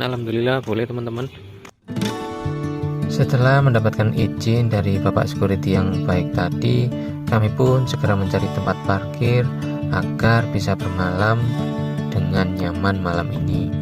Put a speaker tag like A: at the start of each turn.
A: Alhamdulillah boleh teman-teman.
B: Setelah mendapatkan izin dari Bapak Security yang baik tadi, kami pun segera mencari tempat parkir agar bisa bermalam dengan nyaman malam ini.